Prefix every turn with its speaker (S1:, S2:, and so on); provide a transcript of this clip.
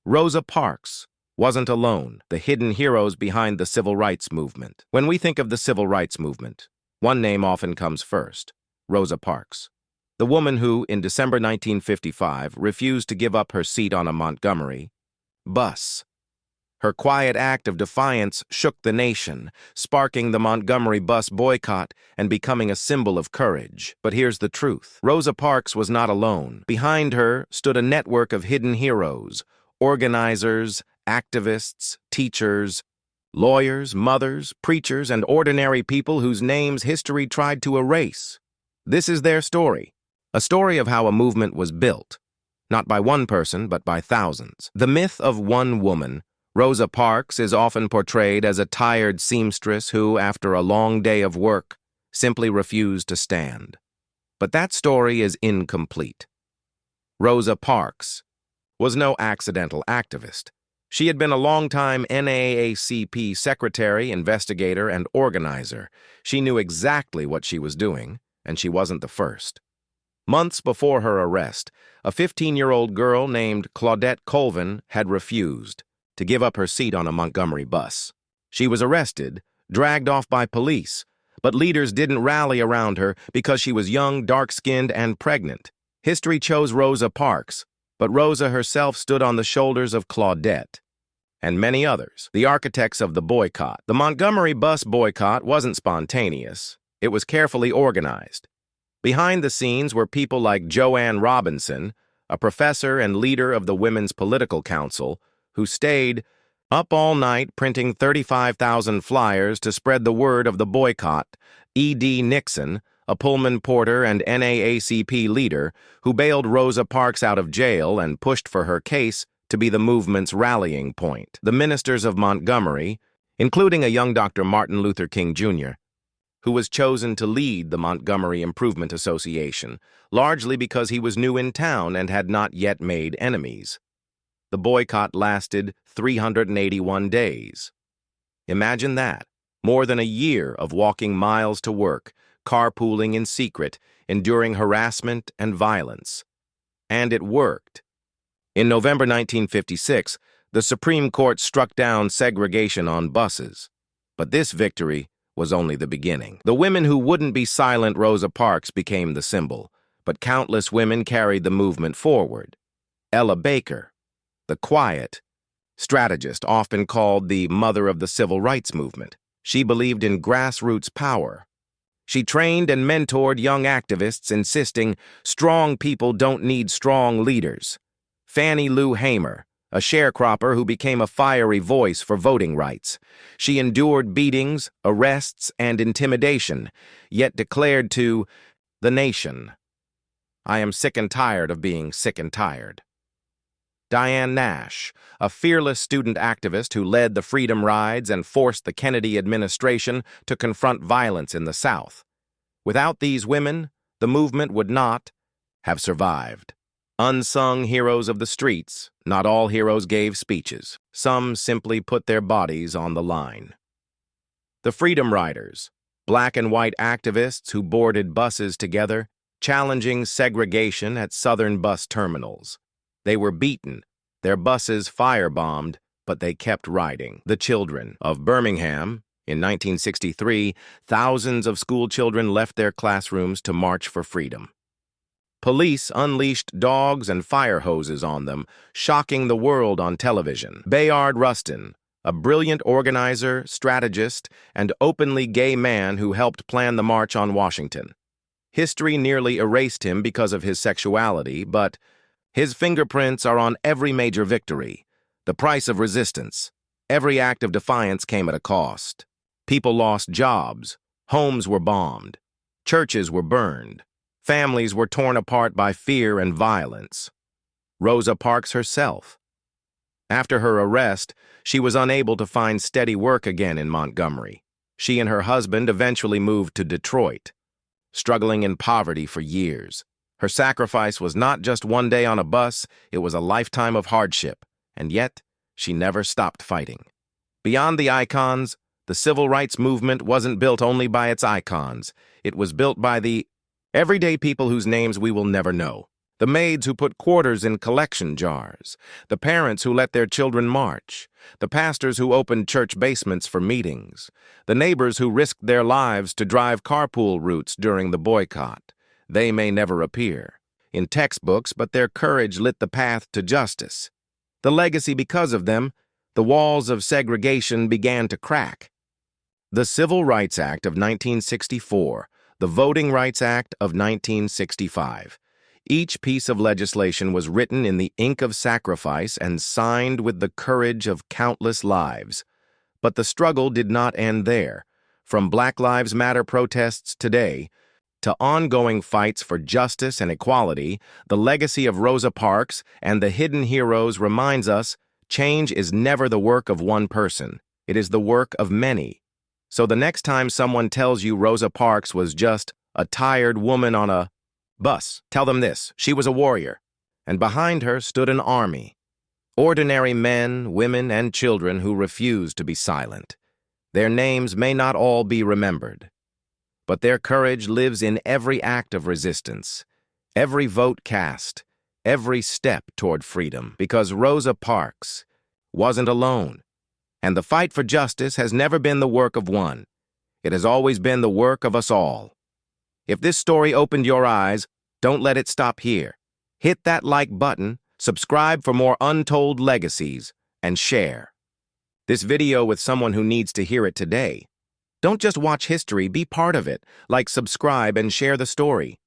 S1: Rosa Parks wasn't alone, the hidden heroes behind the civil rights movement. When we think of the civil rights movement, one name often comes first: Rosa Parks. The woman who, in December 1955, refused to give up her seat on a Montgomery bus. Her quiet act of defiance shook the nation, sparking the Montgomery bus boycott and becoming a symbol of courage. But here's the truth: Rosa Parks was not alone. Behind her stood a network of hidden heroes, organizers, activists, teachers, lawyers, mothers, preachers, and ordinary people whose names history tried to erase. This is their story, a story of how a movement was built, not by one person, but by thousands. The myth of one woman, Rosa Parks, is often portrayed as a tired seamstress who, after a long day of work, simply refused to stand. But that story is incomplete. Rosa Parks was no accidental activist. She had been a long-time NAACP secretary, investigator, and organizer. She knew exactly what she was doing, and she wasn't the first. Months before her arrest, a 15-year-old girl named Claudette Colvin had refused to give up her seat on a Montgomery bus. She was arrested, dragged off by police, but leaders didn't rally around her because she was young, dark-skinned, and pregnant. History chose Rosa Parks, but Rosa herself stood on the shoulders of Claudette and many others, the architects of the boycott. The Montgomery bus boycott wasn't spontaneous. It was carefully organized. Behind the scenes were people like Joanne Robinson, a professor and leader of the Women's Political Council, who stayed up all night printing 35,000 flyers to spread the word of the boycott. E.D. Nixon, a Pullman porter and NAACP leader, who bailed Rosa Parks out of jail and pushed for her case to be the movement's rallying point. The ministers of Montgomery, including a young Dr. Martin Luther King Jr., who was chosen to lead the Montgomery Improvement Association, largely because he was new in town and had not yet made enemies. The boycott lasted 381 days. Imagine that, more than a year of walking miles to work, carpooling in secret, enduring harassment and violence. And it worked. In November 1956, the Supreme Court struck down segregation on buses. But this victory was only the beginning. The women who wouldn't be silent, Rosa Parks, became the symbol, but countless women carried the movement forward. Ella Baker, the quiet strategist, often called the mother of the civil rights movement. She believed in grassroots power. She trained and mentored young activists, insisting strong people don't need strong leaders. Fannie Lou Hamer, a sharecropper who became a fiery voice for voting rights. She endured beatings, arrests, and intimidation, yet declared to the nation, "I am sick and tired of being sick and tired." Diane Nash, a fearless student activist who led the Freedom Rides and forced the Kennedy administration to confront violence in the South. Without these women, the movement would not have survived. Unsung heroes of the streets, not all heroes gave speeches. Some simply put their bodies on the line. The Freedom Riders, black and white activists who boarded buses together, challenging segregation at southern bus terminals. They were beaten, their buses firebombed, but they kept riding. The Children of Birmingham. In 1963, thousands of school children left their classrooms to march for freedom. Police unleashed dogs and fire hoses on them, shocking the world on television. Bayard Rustin, a brilliant organizer, strategist, and openly gay man who helped plan the March on Washington. History nearly erased him because of his sexuality, but his fingerprints are on every major victory. The price of resistance. Every act of defiance came at a cost. People lost jobs. Homes were bombed. Churches were burned. Families were torn apart by fear and violence. Rosa Parks herself. After her arrest, she was unable to find steady work again in Montgomery. She and her husband eventually moved to Detroit, struggling in poverty for years. Her sacrifice was not just one day on a bus, it was a lifetime of hardship, and yet she never stopped fighting. Beyond the icons, the civil rights movement wasn't built only by its icons. It was built by the everyday people whose names we will never know. The maids who put quarters in collection jars, the parents who let their children march, the pastors who opened church basements for meetings, the neighbors who risked their lives to drive carpool routes during the boycott. They may never appear in textbooks, but their courage lit the path to justice. The legacy because of them, the walls of segregation began to crack. The Civil Rights Act of 1964, the Voting Rights Act of 1965. Each piece of legislation was written in the ink of sacrifice and signed with the courage of countless lives. But the struggle did not end there. From Black Lives Matter protests today to ongoing fights for justice and equality, the legacy of Rosa Parks and the hidden heroes reminds us change is never the work of one person. It is the work of many. So the next time someone tells you Rosa Parks was just a tired woman on a bus, tell them this: she was a warrior, and behind her stood an army. Ordinary men, women, and children who refused to be silent. Their names may not all be remembered, but their courage lives in every act of resistance, every vote cast, every step toward freedom, because Rosa Parks wasn't alone. And the fight for justice has never been the work of one. It has always been the work of us all. If this story opened your eyes, don't let it stop here. Hit that like button, subscribe for more Untold Legacies, and share this video with someone who needs to hear it today. Don't just watch history, be part of it. Like, subscribe, and share the story.